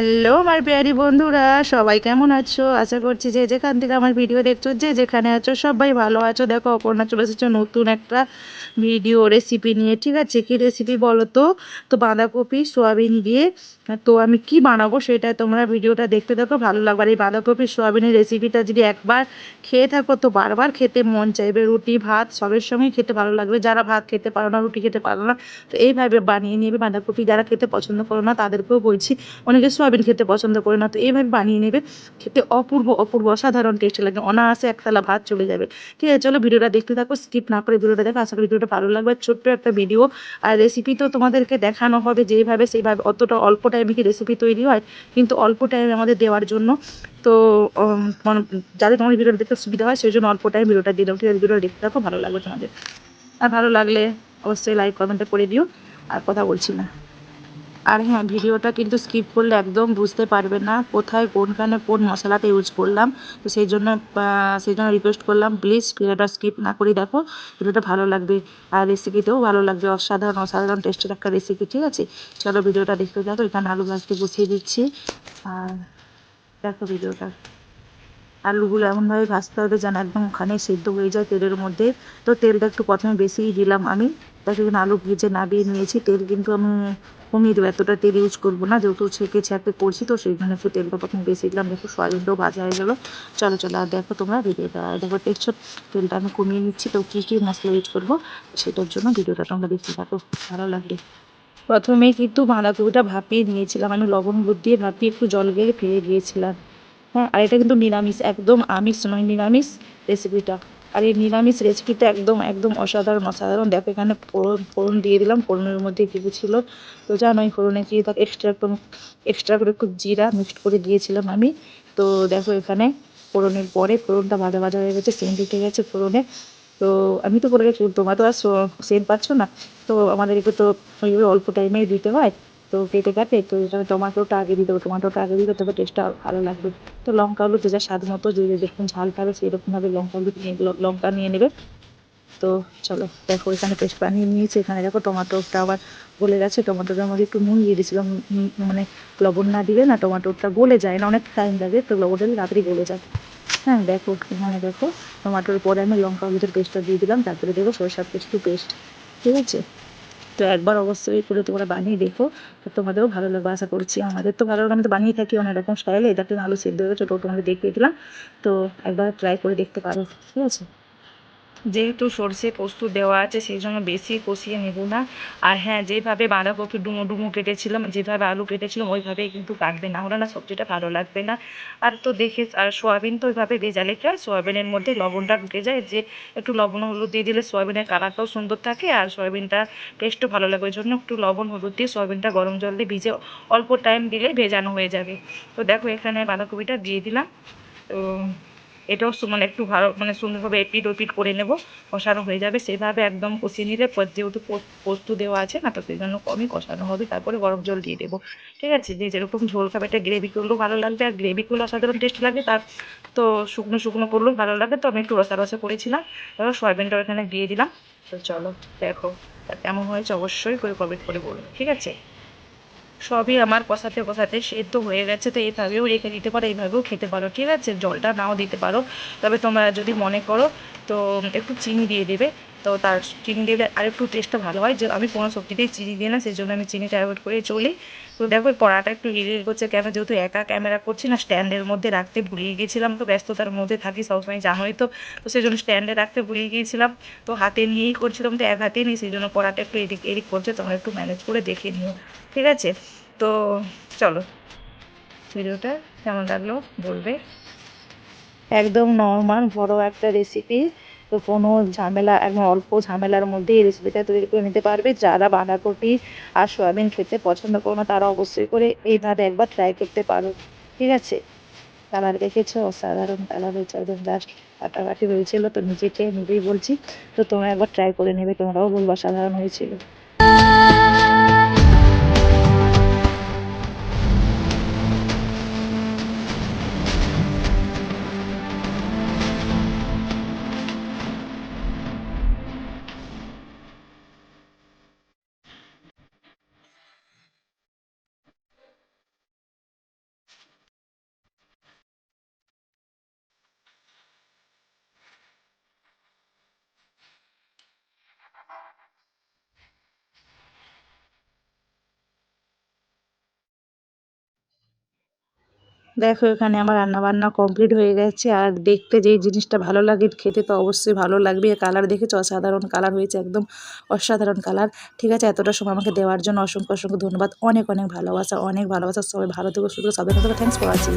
Hello আমার প্রিয়ারি বন্ধুরা, সবাই কেমন আছো? আশা করছি যে যেখান থেকে আমার ভিডিও দেখছো, যে যেখানে আছো সবাই ভালো আছো। দেখো অপর্ণা চলে এসেছো নতুন একটা ভিডিও রেসিপি নিয়ে। ঠিক আছে, কি রেসিপি বলো তো? তো বাঁধাকপি সোয়াবিন দিয়ে তো আমি কি বানাবো সেটা তোমরা ভিডিওটা দেখতে দেখো, ভালো লাগবে। আর এই বাঁধাকপি সোয়াবিনের রেসিপিটা যদি একবার খেয়ে থাকো তো বারবার খেতে মন চাইবে। রুটি ভাত সবের সঙ্গেই খেতে ভালো লাগবে। যারা ভাত খেতে পারো না, রুটি খেতে পারো না, তো এইভাবে বানিয়ে নেবে বাঁধাকপি। যারা খেতে পছন্দ করো না তাদেরকেও বলছি, অনেকে সয়াবিন খেতে পছন্দ করে না, তো এইভাবে বানিয়ে নেবে। খেতে অপূর্ব অপূর্ব অসাধারণ টেস্ট লাগে, অনায়াসে একতলা ভাত চলে যাবে। ঠিক আছে, চলো ভিডিওটা দেখতে থাকো, স্কিপ না করে ভিডিওটা দেখো। আশা করি ভিডিওটা ভালো লাগবে। ছোট্ট একটা ভিডিও, আর রেসিপি তো তোমাদেরকে দেখানো হবে যেভাবে সেইভাবে। অতটা অল্প টাইমে কি রেসিপি তৈরি হয়? কিন্তু অল্প টাইমে আমাদের দেওয়ার জন্য তো যাতে তোমাদের ভিডিওটা দেখতে সুবিধা হয় সেই জন্য অল্প টাইম ভিডিওটা দিলাম। ঠিক আছে, ভিডিওটা দেখতে থাকো, ভালো লাগবে তোমাদের। আর ভালো লাগলে অবশ্যই লাইক কমেন্টটা করে দিও। আর কথা বলছি না। আর হ্যাঁ, ভিডিওটা কিন্তু স্কিপ করলে একদম বুঝতে পারবে না কোথায় কোনখানে কোন মশলাটা ইউজ করলাম। তো সেই জন্য রিকোয়েস্ট করলাম, প্লিজ ভিডিওটা স্কিপ না করে দেখো, ভিডিওটা ভালো লাগবে। আর রেসিপিতেও ভালো লাগবে, অসাধারণ অসাধারণ টেস্টের একটা রেসিপি। ঠিক আছে, চলো ভিডিওটা দেখতে দেখো। এখানে আলু ভাজতে বসিয়ে দিচ্ছি। আর দেখো ভিডিওটা, আলুগুলো এমনভাবে ভাজতে হবে যেন একদম ওখানে সেদ্ধ হয়ে যায় তেলের মধ্যে। তো তেলটা একটু প্রথমে বেশিই দিলাম আমি। তার জন্য আলু ভেজে নামিয়ে নিয়েছি। তেল কিন্তু আমি কমিয়ে দেবো, এতটা তেল ইউজ করবো না, যেহেতু ছেঁকে ছেঁকে করছি তো সেই জন্য একটু তেলটা প্রথমে বেশি দিলাম। দেখো সয়াবিনটাও ভাজা হয়ে গেলো। চলো চলো, আর দেখো তোমরা ভিডিওটা, আর দেখো টেক্সচার তেলটা আমি কমিয়ে নিচ্ছি। তো কী কী মশলা ইউজ করবো সেটার জন্য ভিডিওটা তোমরা দেখতে থাকো, ভালো লাগবে। প্রথমেই কিন্তু বাঁধাকপিটা ভাপিয়ে নিয়েছিলাম আমি, লবণ হলুদ দিয়ে ভাপিয়ে একটু জল দিয়ে ফিরে গিয়েছিলাম। হ্যাঁ, আর এটা কিন্তু নিরামিষ, একদম আমিষ নয়, নিরামিষ রেসিপিটা। আর এই নিরামিষ রেসিপিটা একদম একদম অসাধারণ অসাধারণ। দেখো এখানে ফোড়ন ফোড়ন দিয়ে দিলাম, ফোড়নের মধ্যে কিছু ছিল তো জানোই ফোড়নে কি তার এক্সট্রা করে একটু জিরা মিক্সড করে দিয়েছিলাম আমি। তো দেখো এখানে ফোড়নের পরে ফোড়নটা ভাজা ভাজা হয়ে গেছে, সেন্ট উঠে গেছে ফোড়নে। তো আমি তো করে গেছি, তোমরা তো আর সেন্ট পাচ্ছ না। তো আমাদেরকে তো ওইভাবে অল্প টাইমেই দিতে হয়। তো কেটে কাটে তো এখানে টমাটোটা আগে দিতে হবে, টমাটোটা আগে দিলে তবে টেস্টটা ভালো লাগবে। তো লঙ্কা হলুদ যে যার স্বাদ মতো যে যেরকম ঝাল খাবে সেরকমভাবে লঙ্কা হলুদ নিয়ে লঙ্কা নিয়ে নেবে। তো চলো দেখো এখানে পেস্ট বানিয়ে নিয়েছি। এখানে দেখো টমাটোটা আবার গলে গেছে। টমাটোটার মধ্যে একটু নুন দিয়ে দিয়েছিলাম, মানে লবণ না দিলে না টমাটোটা গলে যায় না, অনেক টাইম লাগে, তো লবণ দিলে তাড়াতাড়ি গলে যায়। হ্যাঁ দেখো এখানে দেখো টমাটোর পরে আমি লঙ্কা হলুদের পেস্টটা দিয়ে দিলাম, তারপরে দেখো সরষার পেস্ট পেস্ট। ঠিক আছে, তো একবার অবশ্যই করে তোমরা বানিয়ে দেখো, তো তোমাদেরও ভালো লাগবে আশা করছি। আমাদের তো ভালো লাগে, আমি তো বানিয়ে থাকি অনেক রকম স্টাইলে। এটা কিন্তু আলু সেদ্ধ হয়ে গেছে, তো তোমাদের দেখিয়ে দিলাম। তো একবার ট্রাই করে দেখতে পারো। ঠিক আছে, যেহেতু সর্ষে পোস্ত দেওয়া আছে সেই জন্য বেশি কষিয়ে নেব না। আর হ্যাঁ, যেভাবে বাঁধাকপি ডুমো ডুমো কেটেছিলাম, যেভাবে আলু কেটেছিলাম ওইভাবেই কিন্তু কাটবে, না হলে না সবজিটা ভালো লাগবে না। আর তো দেখে, আর সোয়াবিন তো ওইভাবে ভেজালে কি হয়, সোয়াবিনের মধ্যে লবণটা ঢুকে যায়, যে একটু লবণ হলুদ দিয়ে দিলে সোয়াবিনের কালারটাও সুন্দর থাকে আর সোয়াবিনটা টেস্টও ভালো লাগে। ওই জন্য একটু লবণ হলুদ দিয়ে সোয়াবিনটা গরম জল দিয়ে ভিজে অল্প টাইম দিলে ভেজানো হয়ে যাবে। তো দেখো এখানে বাঁধাকপিটা দিয়ে দিলাম। তো এটাও মানে একটু ভালো মানে সুন্দরভাবে এপিট ওপিট করে নেব, কষানো হয়ে যাবে। সেভাবে একদম কষিয়ে নিলে যেহেতু পোস্ত দেওয়া আছে না, তো সেই জন্য কমই কষানো হবে, তারপরে গরম জল দিয়ে দেবো। ঠিক আছে, যে যেরকম ঝোল খাবে, এটা গ্রেভি করলেও ভালো লাগবে, আর গ্রেভি করলে অসাধারণ টেস্ট লাগবে। তার তো শুকনো শুকনো করলেও ভালো লাগে, তো আমি একটু রসা রসা করেছিলাম। এবার সয়াবিনটা এখানে দিয়ে দিলাম। তো চলো দেখো কেমন হয়েছে, অবশ্যই করে কমেন্ট করে বলুন। ঠিক আছে, সবই আমার কষাতে কষাতে সেদ্ধ হয়ে গেছে। তো এইভাবেও রেখে দিতে পারো, এইভাবেও খেতে পারো। ঠিক আছে, জলটা নাও দিতে পারো, তবে তোমরা যদি মনে করো তো একটু চিনি দিয়ে দেবে। তো তার চিনি দিলে আর একটু টেস্টটা ভালো হয়। যে আমি কোনো সবজিতেই চিনি দিই না, সেই জন্য আমি চিনিটা অ্যাভয়েড করে চলি। তো দেখো পড়াটা একটু ইরিটেট করছে, ক্যামেরা যেহেতু একা ক্যামেরা করছি না, স্ট্যান্ডের মধ্যে রাখতে ভুলে গিয়েছিলাম। তো ব্যস্ততার মধ্যে থাকি সবসময়, জানোই তো। তো সেই জন্য স্ট্যান্ডে রাখতে ভুলে গিয়েছিলাম, তো হাতে নিয়েই করছিলাম, তো এক হাতেই নিই, সেই জন্য পড়াটা একটু এদিক এদিক করছে। তোমরা একটু ম্যানেজ করে দেখে নিও। ঠিক আছে, তো চলো, ভিডিওটা কেমন লাগলো বলবে। একদম নর্মাল বড় একটা রেসিপি, তো কোনো ঝামেলা, একদম অল্প ঝামেলার মধ্যে এই রেসিপিটা তৈরি করে নিতে পারবে। যারা বাঁধাকপি আর সয়াবিন খেতে পছন্দ করো না তারা অবশ্যই করে এইভাবে একবার ট্রাই করতে পারো। ঠিক আছে, কালার দেখেছো, অসাধারণ কালার হয়েছে, একদম জাস্ট ফাটাফাটি হয়েছিল। তো নিজেকে নিজেই বলছি, তো তোমরা একবার ট্রাই করে নেবে, তোমরাও বলবো অসাধারণ হয়েছিল। দেখো এখানে আমার রান্নাবান্না কমপ্লিট হয়ে গেছে। আর দেখতে যেই জিনিসটা ভালো লাগে খেতে তো অবশ্যই ভালো লাগবে। কালার দেখেছো, অসাধারণ কালার হয়েছে, একদম অসাধারণ কালার। ঠিক আছে, এতটা সময় আমাকে দেওয়ার জন্য অসংখ্য অসংখ্য ধন্যবাদ। অনেক অনেক ভালোবাসা, অনেক ভালোবাসা। সবাই ভালো থেকো, সুস্থ থেকো, সাবধানে থেকো। Thanks for watching.